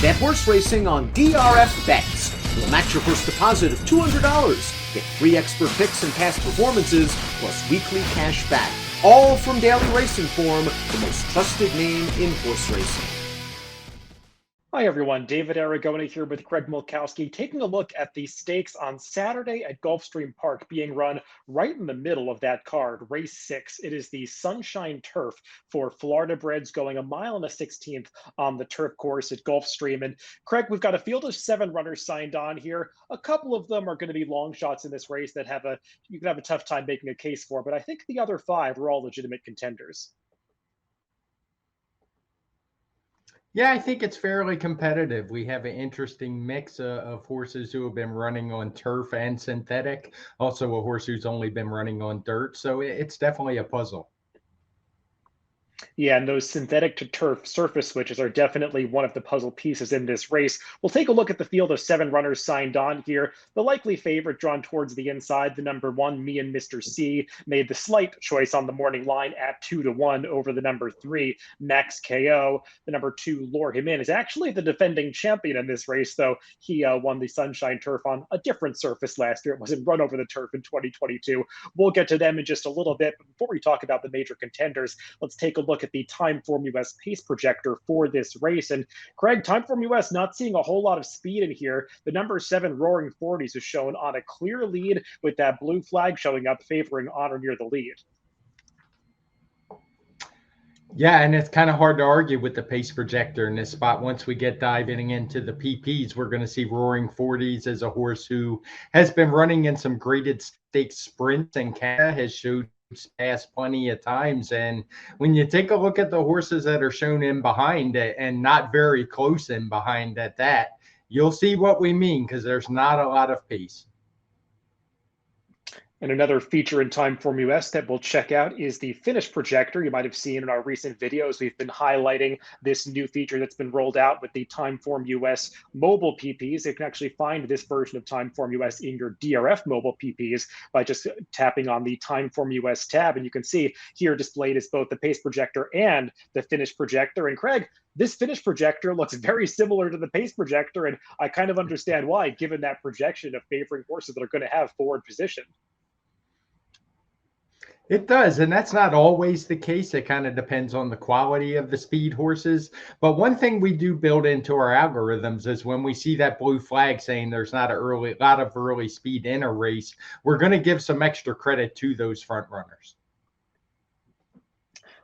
Bet horse racing on DRF Bets. We'll match your first deposit of $200. Get free expert picks and past performances, plus weekly cash back. All from Daily Racing Form, the most trusted name in horse racing. Hi everyone, David Aragona here with Craig Milkowski, taking a look at the stakes on Saturday at Gulfstream Park being run right in the middle of that card, race 6. It is the Sunshine Turf for Florida breds going 1.16 miles on the turf course at Gulfstream. And Craig, we've got a field of 7 runners signed on here. A couple of them are going to be long shots in this race that you can have a tough time making a case for, but I think the other 5 are all legitimate contenders. Yeah, I think it's fairly competitive. We have an interesting mix of horses who have been running on turf and synthetic, also a horse who's only been running on dirt. So it's definitely a puzzle. Yeah, and those synthetic to turf surface switches are definitely one of the puzzle pieces in this race. We'll take a look at the field of 7 runners signed on here. The likely favorite drawn towards the inside, the number 1, Me and Mr. C, made the slight choice on the morning line at 2-1 over the number 3, Max KO. The number 2, Lure Him In, is actually the defending champion in this race, though he won the Sunshine Turf on a different surface last year. It wasn't run over the turf in 2022. We'll get to them in just a little bit, but before we talk about the major contenders, let's take a look at the Timeform US pace projector for this race. And Craig, Timeform US not seeing a whole lot of speed in here. The number 7 Roaring 40s is shown on a clear lead with that blue flag showing up favoring Honor near the lead. Yeah, and it's kind of hard to argue with the pace projector in this spot. Once we get diving into the PPs, we're going to see Roaring 40s as a horse who has been running in some graded stakes sprints and has showed past plenty of times. And when you take a look at the horses that are shown in behind it, and not very close in behind at that, you'll see what we mean, because there's not a lot of pace. And another feature in Timeform US that we'll check out is the finish projector. You might have seen in our recent videos, we've been highlighting this new feature that's been rolled out with the Timeform US mobile PPs. You can actually find this version of Timeform US in your DRF mobile PPs by just tapping on the Timeform US tab. And you can see here displayed is both the pace projector and the finish projector. And Craig, this finish projector looks very similar to the pace projector, and I kind of understand why, given that projection of favoring horses that are going to have forward position. It does, and that's not always the case. It kind of depends on the quality of the speed horses. But one thing we do build into our algorithms is when we see that blue flag saying there's not a lot of early speed in a race, we're going to give some extra credit to those front runners.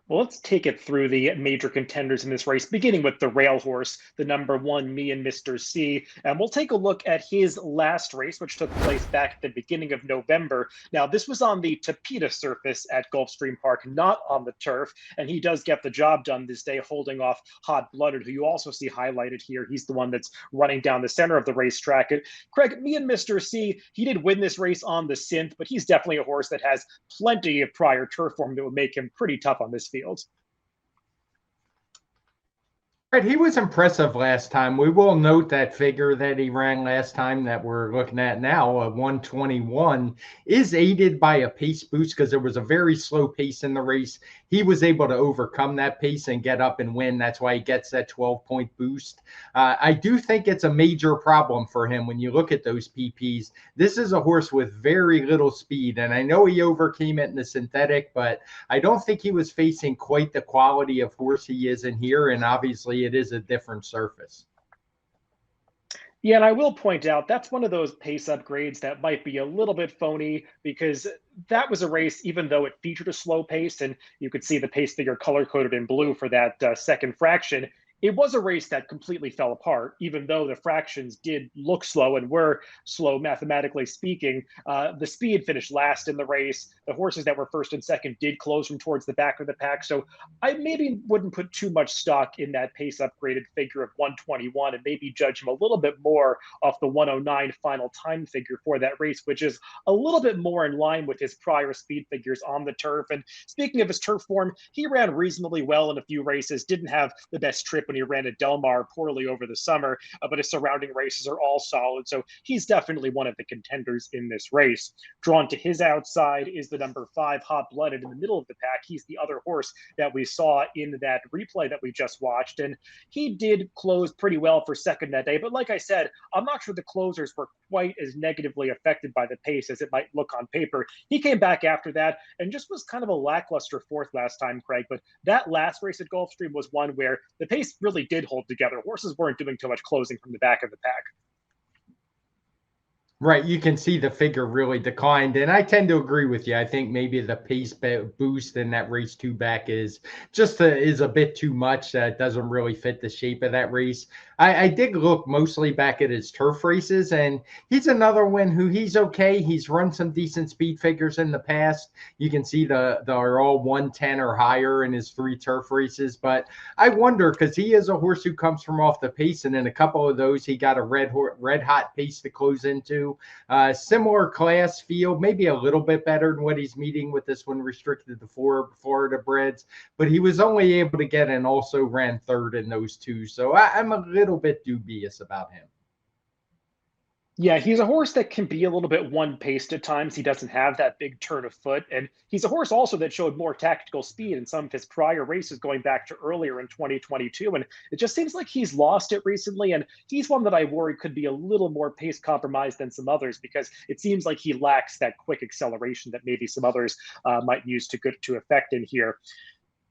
Well, let's take it through the major contenders in this race, beginning with the rail horse, the number 1, Me and Mr. C. And we'll take a look at his last race, which took place back at the beginning of November. Now, this was on the Tapeta surface at Gulfstream Park, not on the turf. And he does get the job done this day, holding off Hot Blooded, who you also see highlighted here. He's the one that's running down the center of the racetrack. And Craig, Me and Mr. C, he did win this race on the synth, but he's definitely a horse that has plenty of prior turf form that would make him pretty tough on this field. Right, he was impressive last time. We will note that figure that he ran last time that we're looking at now, a 121, is aided by a pace boost because there was a very slow pace in the race. He was able to overcome that pace and get up and win. That's why he gets that 12-point boost. I do think it's a major problem for him when you look at those PPs. This is a horse with very little speed, and I know he overcame it in the synthetic, but I don't think he was facing quite the quality of horse he is in here, and obviously it is a different surface. Yeah, and I will point out that's one of those pace upgrades that might be a little bit phony, because that was a race, even though it featured a slow pace, and you could see the pace figure color-coded in blue for that second fraction. It was a race that completely fell apart, even though the fractions did look slow and were slow, mathematically speaking. The speed finished last in the race. The horses that were first and second did close from towards the back of the pack. So I maybe wouldn't put too much stock in that pace upgraded figure of 121 and maybe judge him a little bit more off the 109 final time figure for that race, which is a little bit more in line with his prior speed figures on the turf. And speaking of his turf form, he ran reasonably well in a few races, didn't have the best trip when he ran at Del Mar poorly over the summer, but his surrounding races are all solid. So he's definitely one of the contenders in this race. Drawn to his outside is the number 5, Hot Blooded, in the middle of the pack. He's the other horse that we saw in that replay that we just watched. And he did close pretty well for second that day. But like I said, I'm not sure the closers were quite as negatively affected by the pace as it might look on paper. He came back after that and just was kind of a lackluster fourth last time, Craig. But that last race at Gulfstream was one where the pace really did hold together. Horses weren't doing too much closing from the back of the pack. Right, you can see the figure really declined, and I tend to agree with you. I think maybe the pace boost in that race 2 back is a bit too much. It doesn't really fit the shape of that race. I did look mostly back at his turf races, and he's another one who he's okay. He's run some decent speed figures in the past. You can see they're all 110 or higher in his 3 turf races, but I wonder because he is a horse who comes from off the pace, and in a couple of those he got a red hot pace to close into. Similar class field, maybe a little bit better than what he's meeting with this one restricted to 4 Florida breds, but he was only able to get and also ran third in those 2. So I'm a little bit dubious about him. Yeah, he's a horse that can be a little bit one-paced at times. He doesn't have that big turn of foot. And he's a horse also that showed more tactical speed in some of his prior races going back to earlier in 2022. And it just seems like he's lost it recently. And he's one that I worry could be a little more pace compromised than some others because it seems like he lacks that quick acceleration that maybe some others might use to effect in here.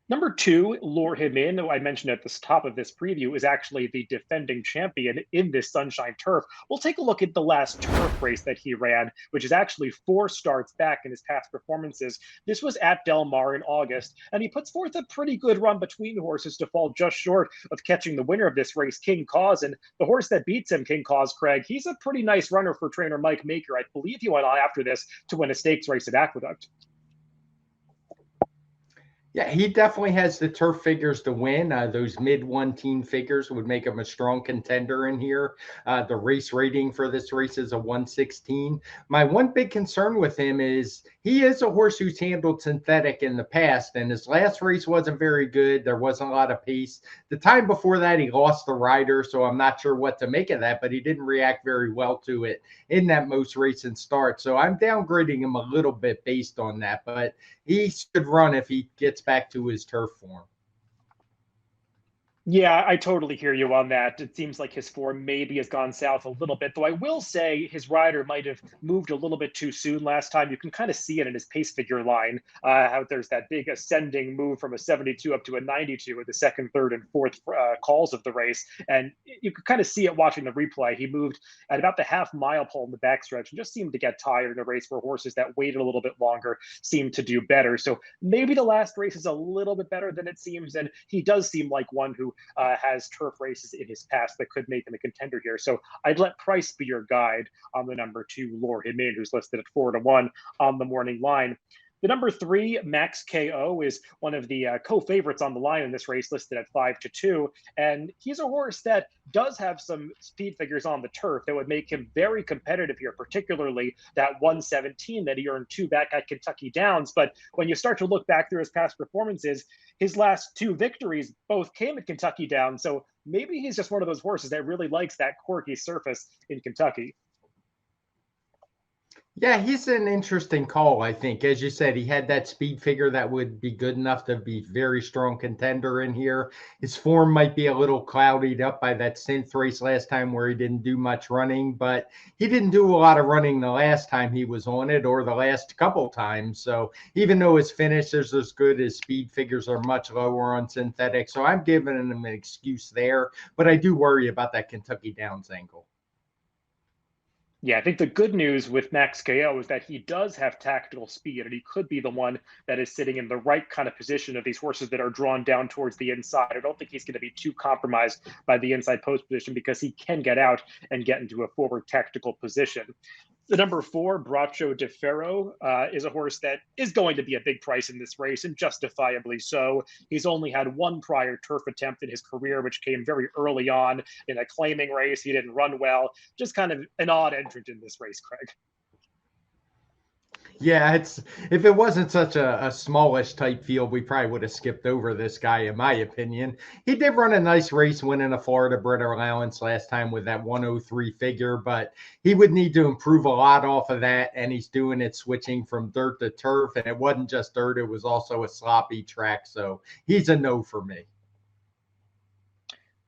Number 2, Lure Him In, who I mentioned at the top of this preview, is actually the defending champion in this Sunshine Turf. We'll take a look at the last turf race that he ran, which is actually 4 starts back in his past performances. This was at Del Mar in August, and he puts forth a pretty good run between the horses to fall just short of catching the winner of this race, King Cause. And the horse that beats him, King Cause, Craig, he's a pretty nice runner for trainer Mike Maker. I believe he went on after this to win a stakes race at Aqueduct. Yeah, he definitely has the turf figures to win. Those mid-1 figures would make him a strong contender in here. The race rating for this race is a 116. My one big concern with him is he is a horse who's handled synthetic in the past, and his last race wasn't very good. There wasn't a lot of pace. The time before that, he lost the rider, so I'm not sure what to make of that, but he didn't react very well to it in that most recent start. So I'm downgrading him a little bit based on that, but he should run if he gets back to his turf form. Yeah, I totally hear you on that. It seems like his form maybe has gone south a little bit, though I will say his rider might have moved a little bit too soon last time. You can kind of see it in his pace figure line, how there's that big ascending move from a 72 up to a 92 at the second, third, and fourth calls of the race. And you could kind of see it watching the replay. He moved at about the half-mile pole in the backstretch and just seemed to get tired in a race where horses that waited a little bit longer seemed to do better. So maybe the last race is a little bit better than it seems, and he does seem like one who has turf races in his past that could make him a contender here. So I'd let price be your guide on the number 2, Lure Him In, who's listed at 4-1 on the morning line. The number 3, Max KO, is one of the co-favorites on the line in this race, listed at 5-2. And he's a horse that does have some speed figures on the turf that would make him very competitive here, particularly that 117 that he earned 2 back at Kentucky Downs. But when you start to look back through his past performances, his last 2 victories both came at Kentucky Downs. So maybe he's just one of those horses that really likes that quirky surface in Kentucky. Yeah, he's an interesting call, I think. As you said, he had that speed figure that would be good enough to be very strong contender in here. His form might be a little clouded up by that synth race last time where he didn't do much running, but he didn't do a lot of running the last time he was on it or the last couple times. So even though his finish is as good, his speed figures are much lower on synthetic. So I'm giving him an excuse there, but I do worry about that Kentucky Downs angle. Yeah, I think the good news with Max KO is that he does have tactical speed, and he could be the one that is sitting in the right kind of position of these horses that are drawn down towards the inside. I don't think he's going to be too compromised by the inside post position because he can get out and get into a forward tactical position. The number 4, Bracho de Ferro, is a horse that is going to be a big price in this race, and justifiably so. He's only had 1 prior turf attempt in his career, which came very early on in a claiming race. He didn't run well. Just kind of an odd entrant in this race, Craig. Yeah, it's if it wasn't such a smallish type field, we probably would have skipped over this guy, in my opinion. He did run a nice race, winning a Florida Bred allowance last time with that 103 figure, but he would need to improve a lot off of that. And he's doing it switching from dirt to turf, and it wasn't just dirt; it was also a sloppy track. So he's a no for me.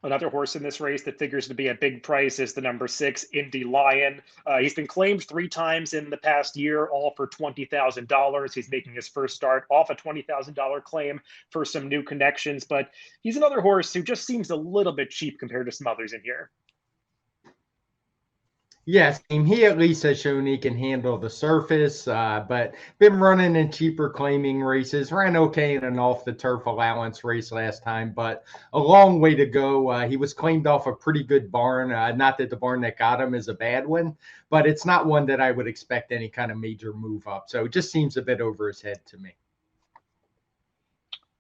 Another horse in this race that figures to be a big price is the number 6, Indy Lion. He's been claimed 3 times in the past year, all for $20,000. He's making his first start off a $20,000 claim for some new connections, but he's another horse who just seems a little bit cheap compared to some others in here. Yes, and he at least has shown he can handle the surface, but been running in cheaper claiming races. Ran okay in an off the turf allowance race last time, but a long way to go. He was claimed off a pretty good barn. Not that the barn that got him is a bad one, but it's not one that I would expect any kind of major move up. So it just seems a bit over his head to me.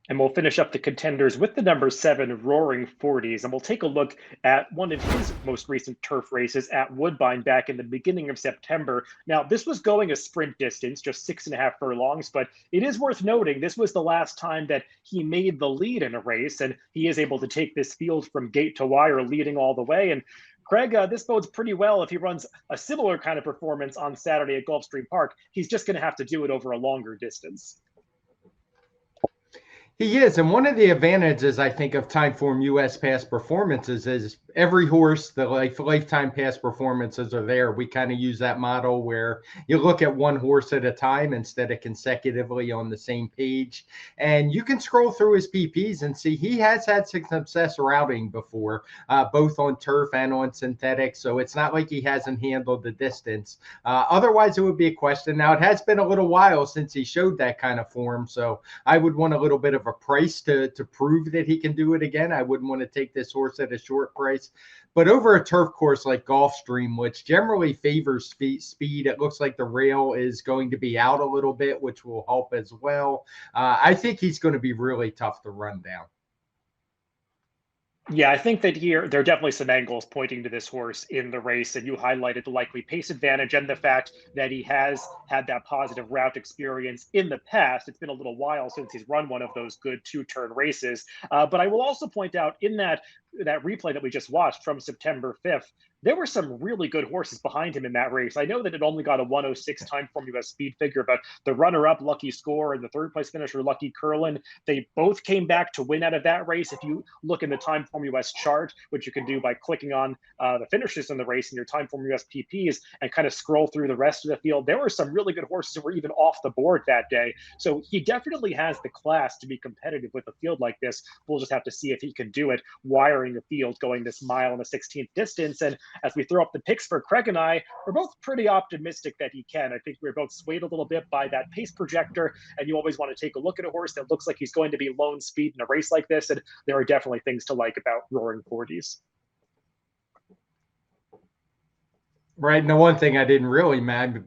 And we'll finish up the contenders with the number 7, Roaring Forties. And we'll take a look at one of his most recent turf races at Woodbine back in the beginning of September. Now, this was going a sprint distance, just 6.5 furlongs, but it is worth noting this was the last time that he made the lead in a race, and he is able to take this field from gate to wire, leading all the way. And Craig, this bodes pretty well if he runs a similar kind of performance on Saturday at Gulfstream Park. He's just going to have to do it over a longer distance. He is. And one of the advantages, I think, of Timeform US past performances is every horse, the lifetime past performances are there. We kind of use that model where you look at one horse at a time instead of consecutively on the same page. And you can scroll through his PPs and see he has had success routing before, both on turf and on synthetic. So it's not like he hasn't handled the distance. Otherwise, it would be a question. Now, it has been a little while since he showed that kind of form. So I would want a little bit of a price to prove that he can do it again. I wouldn't want to take this horse at a short price. But over a turf course like Gulfstream, which generally favors speed, it looks like the rail is going to be out a little bit, which will help as well. I think he's going to be really tough to run down. Yeah, I think that here there are definitely some angles pointing to this horse in the race, and you highlighted the likely pace advantage and the fact that he has had that positive route experience in the past. It's been a little while since he's run one of those good 2-turn races. But I will also point out in that replay that we just watched from September 5th, there were some really good horses behind him in that race. I know that it only got a 106 Timeform US speed figure, but the runner-up Lucky Score and the third place finisher Lucky Curlin, they both came back to win out of that race. If you look in the Timeform US chart, which you can do by clicking on the finishers in the race and your Timeform US PPs and kind of scroll through the rest of the field, there were some really good horses that were even off the board that day. So he definitely has the class to be competitive with a field like this. We'll just have to see if he can do it, wiring the field going this mile and a 16th distance. And as we throw up the picks for Craig and I, we're both pretty optimistic that he can. I think we're both swayed a little bit by that pace projector, and you always want to take a look at a horse that looks like he's going to be lone speed in a race like this, and there are definitely things to like about Roaring Forties. Right. And the one thing I didn't really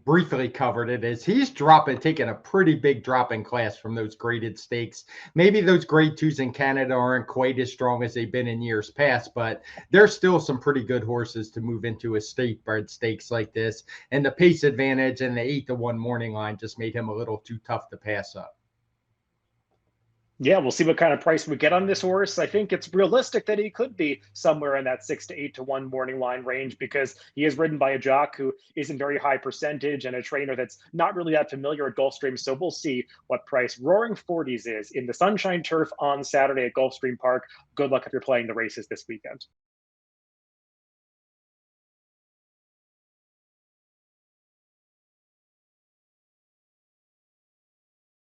briefly covered it is he's taking a pretty big drop in class from those graded stakes. Maybe those grade 2s in Canada aren't quite as strong as they've been in years past, but there's still some pretty good horses to move into a state bred stakes like this. And the pace advantage and the 8-1 morning line just made him a little too tough to pass up. Yeah, we'll see what kind of price we get on this horse. I think it's realistic that he could be somewhere in that 6 to 8-1 morning line range because he is ridden by a jock who isn't very high percentage and a trainer that's not really that familiar at Gulfstream. So we'll see what price Roaring Forties is in the Sunshine Turf on Saturday at Gulfstream Park. Good luck if you're playing the races this weekend.